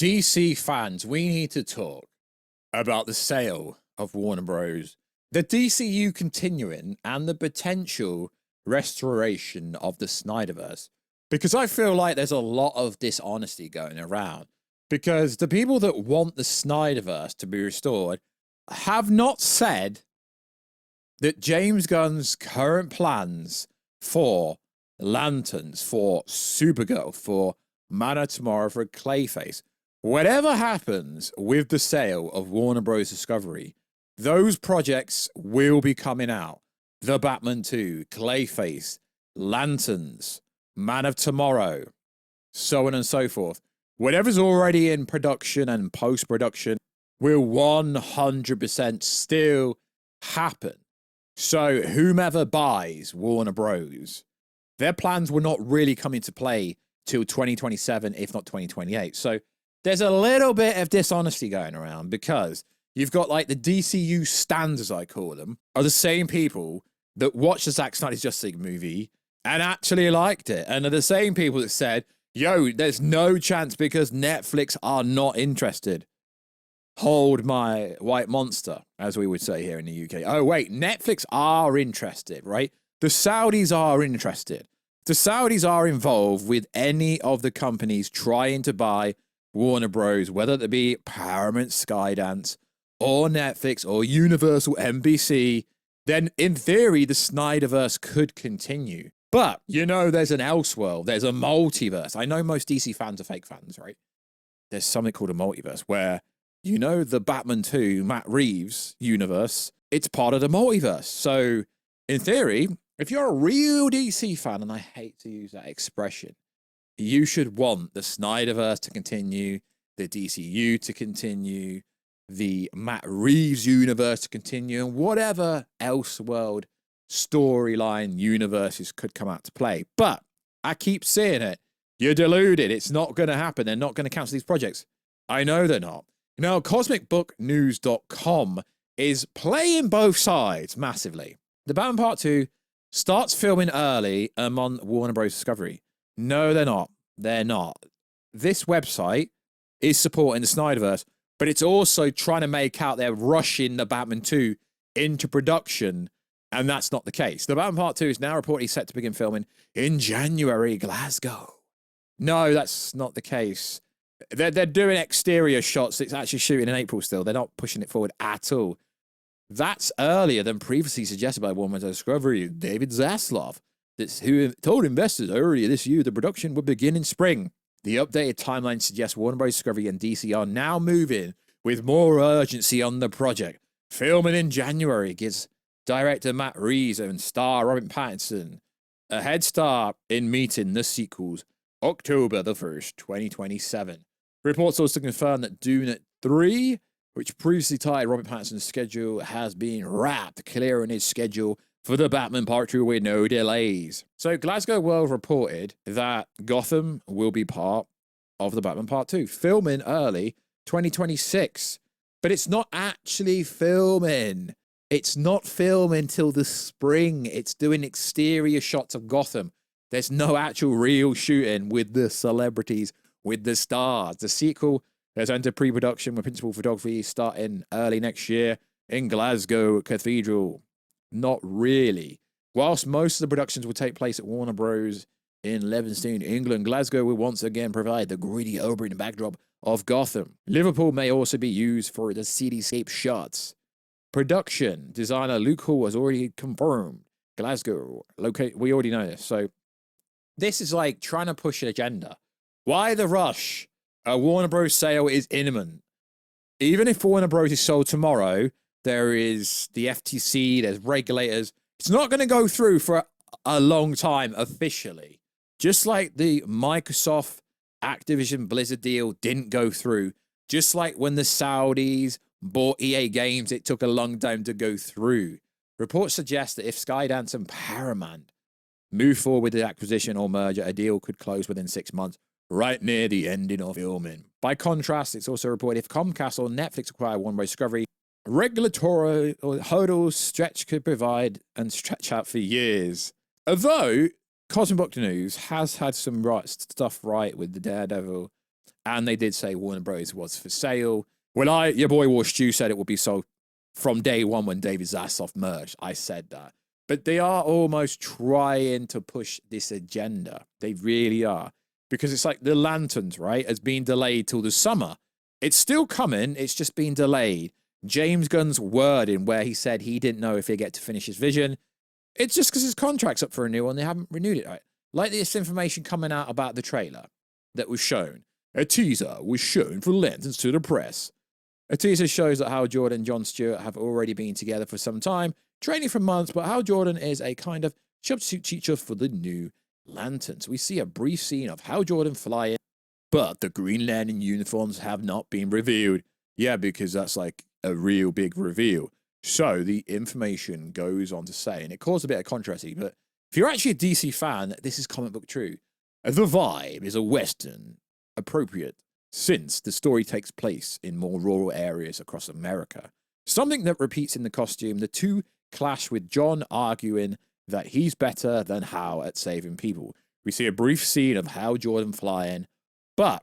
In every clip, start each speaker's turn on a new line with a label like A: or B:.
A: DC fans, we need to talk about the sale of Warner Bros., the DCU continuing, and the potential restoration of the SnyderVerse. Because I feel like there's a lot of dishonesty going around. Because the people that want the SnyderVerse to be restored have not said that James Gunn's current plans for Lanterns, for Supergirl, for Man of Tomorrow, for Clayface, whatever happens with the sale of Warner Bros. Discovery, those projects will be coming out. The Batman 2, Clayface, Lanterns, Man of Tomorrow, so on and so forth. Whatever's already in production and post-production will 100% still happen. So whomever buys Warner Bros., their plans will not really come into play till 2027, if not 2028. So there's a little bit of dishonesty going around because you've got like the DCU stands, as I call them, are the same people that watched the Zack Snyder's Justice League movie and actually liked it. And are the same people that said, yo, there's no chance because Netflix are not interested. Hold my white monster, as we would say here in the UK. Oh, wait, Netflix are interested, right? The Saudis are interested. The Saudis are involved with any of the companies trying to buy Warner Bros., whether it be Paramount, Skydance, or Netflix, or Universal, NBC, then in theory, the SnyderVerse could continue. But, you know, there's an Elseworld, there's a multiverse. I know most DC fans are fake fans, right? There's something called a multiverse where, you know, the Batman 2, Matt Reeves universe, it's part of the multiverse. So, in theory, if you're a real DC fan, and I hate to use that expression, you should want the SnyderVerse to continue, the DCU to continue, the Matt Reeves universe to continue, and whatever Elseworld storyline universes could come out to play. But I keep saying it. You're deluded. It's not going to happen. They're not going to cancel these projects. I know they're not. Now, CosmicBookNews.com is playing both sides massively. The Batman Part 2 starts filming early on Warner Bros. Discovery. No, they're not. They're not. This website is supporting the SnyderVerse, but it's also trying to make out they're rushing the Batman 2 into production, and that's not the case. The Batman Part 2 is now reportedly set to begin filming in January, Glasgow. No, that's not the case. They're doing exterior shots. It's actually shooting in April still. They're not pushing it forward at all. That's earlier than previously suggested by Warner Bros. Discovery, David Zaslav, who told investors earlier this year the production would begin in spring. The updated timeline suggests Warner Bros. Discovery and DC are now moving with more urgency on the project. Filming in January gives director Matt Reeves and star Robert Pattinson a head start in meeting the sequels October the 1st, 2027. Reports also confirm that Dune 3, which previously tied Robert Pattinson's schedule, has been wrapped, clearing his schedule for the Batman Part 2 with no delays. So Glasgow World reported that Gotham will be part of the Batman Part 2, filming early 2026. But it's not actually filming. It's not filming till the spring. It's doing exterior shots of Gotham. There's no actual real shooting with the celebrities, with the stars. The sequel has entered pre-production with principal photography starting early next year in Glasgow Cathedral. Not really. Whilst most of the productions will take place at Warner Bros. In Levenstein, England, Glasgow will once again provide the gritty urban backdrop of Gotham. Liverpool may also be used for the cityscape shots. Production designer Luke Hall has already confirmed Glasgow. We already know this. So this is like trying to push an agenda. Why the rush? A Warner Bros. Sale is imminent. Even if Warner Bros. Is sold tomorrow, there is the FTC, there's regulators. It's not going to go through for a long time officially. Just like the Microsoft Activision Blizzard deal didn't go through. Just like when the Saudis bought EA Games, it took a long time to go through. Reports suggest that if Skydance and Paramount move forward with the acquisition or merger, a deal could close within 6 months, right near the ending of filming. By contrast, it's also reported if Comcast or Netflix acquire Warner Bros. Discovery, regulatory hurdles could stretch out for years. Although Cosmic Book News has had some stuff right with the Daredevil And they did say Warner Bros. Was for sale. When your boy Warstu said it would be sold from day one when David Zaslav merged, I said that. But they are almost trying to push this agenda. They really are. Because it's like the Lanterns, right, has been delayed till the summer. It's still coming. It's just been delayed. James Gunn's wording where he said he didn't know if he'd get to finish his vision. It's just because his contract's up for renewal and they haven't renewed it. Right? Like this information coming out about the trailer that was shown. A teaser was shown for Lanterns to the press. A teaser shows that Hal Jordan and Jon Stewart have already been together for some time, training for months, but Hal Jordan is a kind of substitute teacher for the new Lanterns. We see a brief scene of Hal Jordan flying, but the Green Lantern uniforms have not been revealed. Yeah, because that's like a real big reveal. So the information goes on to say, and it caused a bit of controversy, but if you're actually a DC fan, this is comic book true. The vibe is a Western appropriate since the story takes place in more rural areas across America. Something that repeats in the costume. The two clash with John arguing that he's better than Hal at saving people. We see a brief scene of Hal Jordan flying, but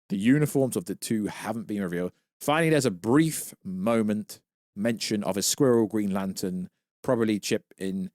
A: the uniforms of the two haven't been revealed. Finally, there's a brief mention of a squirrel Green Lantern, probably Chip in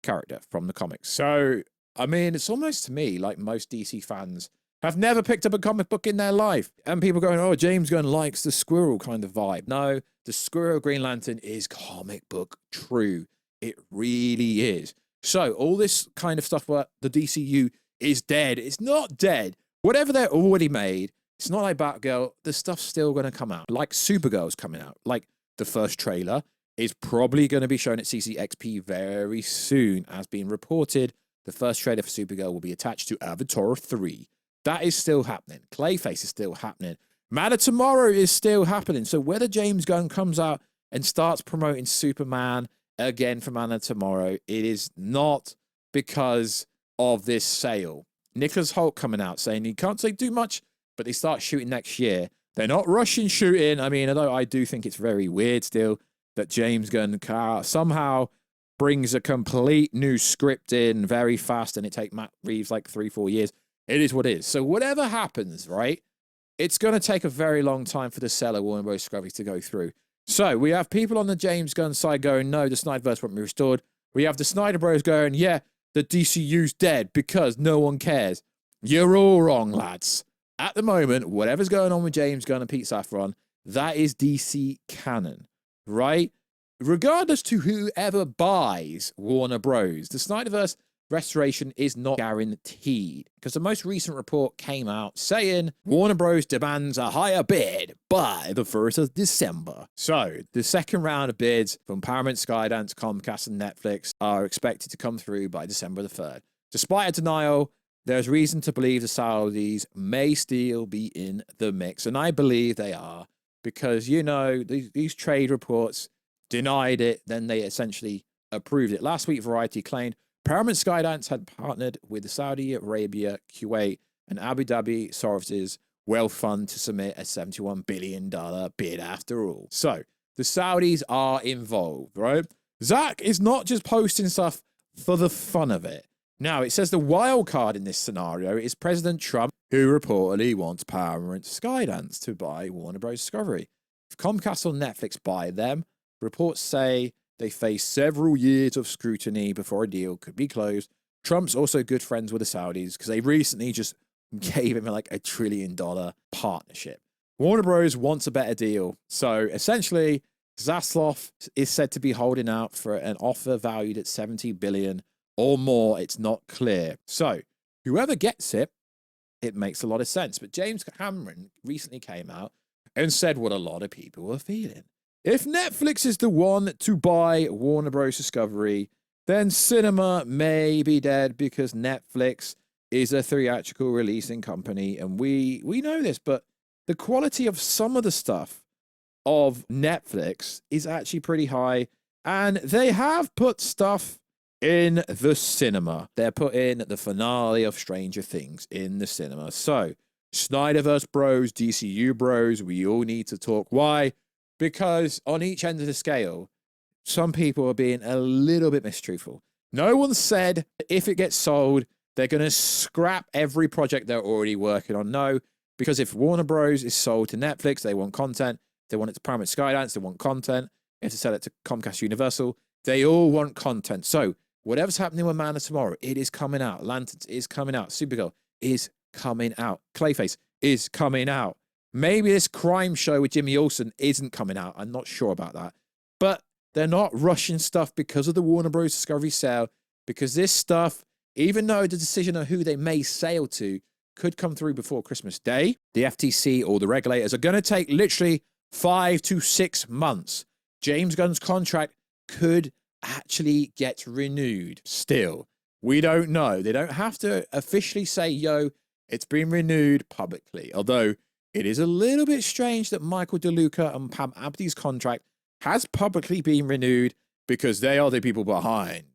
A: character from the comics. So, I mean, it's almost to me like most DC fans have never picked up a comic book in their life. And people going, oh, James Gunn likes the squirrel kind of vibe. No, the squirrel Green Lantern is comic book true. It really is. So all this kind of stuff where the DCU is dead. It's not dead. Whatever they're already made, it's not like Batgirl. The stuff's still going to come out. Like Supergirl's coming out. Like the first trailer is probably going to be shown at CCXP very soon. As being reported, the first trailer for Supergirl will be attached to Avatar 3. That is still happening. Clayface is still happening. Man of Tomorrow is still happening. So whether James Gunn comes out and starts promoting Superman again for Man of Tomorrow, it is not because of this sale. Nicholas Hoult coming out saying he can't say too much, but they start shooting next year. They're not rushing shooting. I mean, although I do think it's very weird still that James Gunn somehow brings a complete new script in very fast and it takes Matt Reeves like 3-4 years. It is what it is. So whatever happens, right, it's going to take a very long time for the seller, Warner Bros. Discovery, to go through. So we have people on the James Gunn side going, no, the SnyderVerse won't be restored. We have the Snyder Bros going, yeah, the DCU's dead because no one cares. You're all wrong, lads. At the moment, whatever's going on with James Gunn and Pete Safran, that is DC canon, right? Regardless to whoever buys Warner Bros., the SnyderVerse restoration is not guaranteed because the most recent report came out saying Warner Bros. Demands a higher bid by the 1st of December. So the second round of bids from Paramount, Skydance, Comcast, and Netflix are expected to come through by December the 3rd. Despite a denial, there's reason to believe the Saudis may still be in the mix, and I believe they are because, you know, these trade reports denied it, then they essentially approved it. Last week, Variety claimed Paramount Skydance had partnered with the Saudi Arabia, Kuwait, and Abu Dhabi sovereigns wealth fund to submit a $71 billion bid after all. So the Saudis are involved, right? Zack is not just posting stuff for the fun of it. Now, it says the wild card in this scenario is President Trump, who reportedly wants Paramount Skydance to buy Warner Bros. Discovery. If Comcast or Netflix buy them, reports say they face several years of scrutiny before a deal could be closed. Trump's also good friends with the Saudis because they recently just gave him like $1 trillion partnership. Warner Bros. Wants a better deal. So essentially, Zaslav is said to be holding out for an offer valued at $70 billion or more. It's not clear. So whoever gets it, it makes a lot of sense. But James Cameron recently came out and said what a lot of people were feeling. If Netflix is the one to buy Warner Bros. Discovery, then cinema may be dead because Netflix is a theatrical releasing company. And we know this, but the quality of some of the stuff of Netflix is actually pretty high. And they have put stuff in the cinema. They're putting the finale of Stranger Things in the cinema. So, SnyderVerse bros, DCU bros, we all need to talk. Why? Because on each end of the scale, some people are being a little bit mistruthful. No one said if it gets sold, they're going to scrap every project they're already working on. No, Because if Warner Bros. Is sold to Netflix, they want content. They want it to Paramount Skydance, they want content. If they sell it to Comcast Universal, they all want content. So whatever's happening with Man of Tomorrow, it is coming out. Lanterns is coming out. Supergirl is coming out. Clayface is coming out. Maybe this crime show with Jimmy Olsen isn't coming out. I'm not sure about that. But they're not rushing stuff because of the Warner Bros. Discovery sale, because this stuff, even though the decision on who they may sale to could come through before Christmas Day, the FTC or the regulators are going to take literally 5 to 6 months. James Gunn's contract could actually get renewed still. We don't know. They don't have to officially say, yo, it's been renewed publicly. Although it is a little bit strange that Michael DeLuca and Pam Abdi's contract has publicly been renewed because they are the people behind.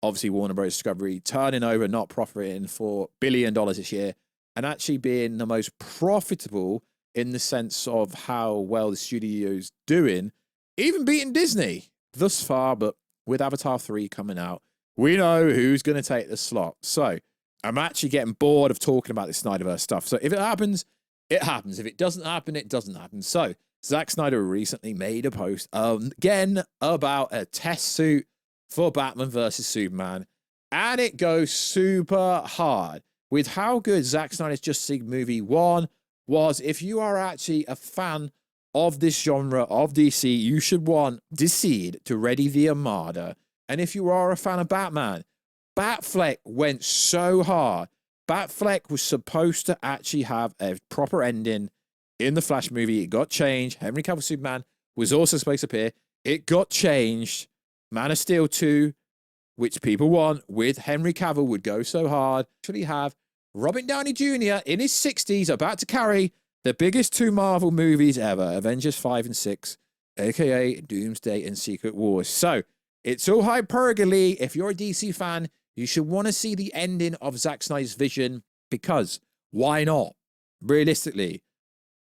A: Obviously, Warner Bros. Discovery turning over, not profiting $4 billion this year, and actually being the most profitable in the sense of how well the studio's doing, even beating Disney thus far. But with Avatar 3 coming out, we know who's going to take the slot. So I'm actually getting bored of talking about this SnyderVerse stuff. So if it happens, it happens. If it doesn't happen, it doesn't happen. So Zack Snyder recently made a post again about a test suit for Batman versus Superman, and it goes super hard with how good Zack Snyder's Justice League movie 1 was. If you are actually a fan of this genre of DC, you should want DC'd to ready the Armada. And if you are a fan of Batman, Batfleck went so hard. Batfleck was supposed to actually have a proper ending in the Flash movie. It got changed. Henry Cavill Superman was also supposed to appear. It got changed. Man of Steel 2, which people want, with Henry Cavill, would go so hard. Actually have Robert Downey Jr. in his 60s about to carry the biggest 2 Marvel movies ever, Avengers 5 and 6, aka Doomsday and Secret Wars. So it's all hyperbole. If you're a DC fan, you should want to see the ending of Zack Snyder's vision, because why not? Realistically,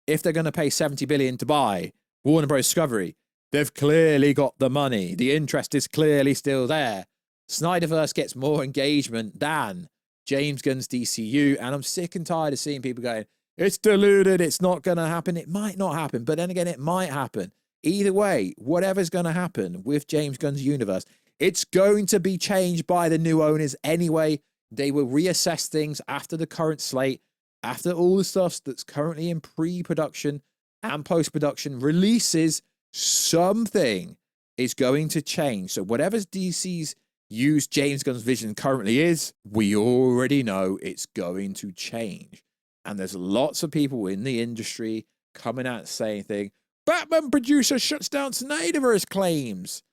A: if they're going to pay $70 billion to buy Warner Bros. Discovery, they've clearly got the money. The interest is clearly still there. SnyderVerse gets more engagement than James Gunn's DCU, and I'm sick and tired of seeing people going, it's diluted, it's not going to happen. It might not happen, but then again, it might happen. Either way, whatever's going to happen with James Gunn's universe, it's going to be changed by the new owners anyway. They will reassess things after the current slate, after all the stuff that's currently in pre-production and post-production releases. Something is going to change. So whatever DC's used James Gunn's vision currently is, we already know it's going to change. And there's lots of people in the industry coming out saying things. Batman producer shuts down SnyderVerse claims.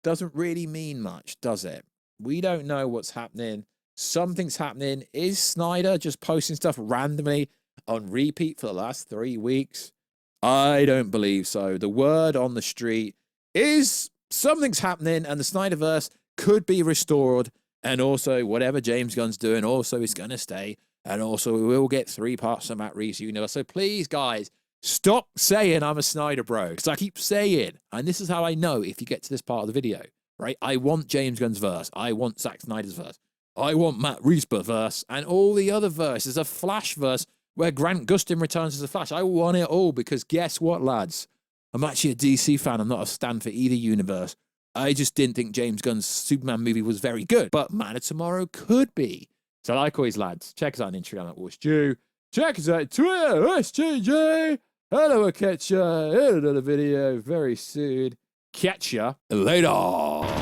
A: Doesn't really mean much, does it? We don't know what's happening. Something's happening. Is Snyder just posting stuff randomly on repeat for the last 3 weeks? I don't believe so. The word on the street is something's happening and the SnyderVerse could be restored. And also, whatever James Gunn's doing also is going to stay. And also, we will get 3 parts of Matt Reeves' universe. So please, guys, stop saying I'm a Snyder bro. Because I keep saying, and this is how I know if you get to this part of the video, right? I want James Gunn's verse. I want Zack Snyder's verse. I want Matt Reeves' verse. And all the other verses, a Flash verse where Grant Gustin returns as a Flash. I want it all because guess what, lads? I'm actually a DC fan. I'm not a stan for either universe. I just didn't think James Gunn's Superman movie was very good. But Man of Tomorrow could be. So like always, lads, check us out on Instagram at Warstu. Check us out on Twitter, SJJ. And I will catch you in another video very soon. Catch ya later.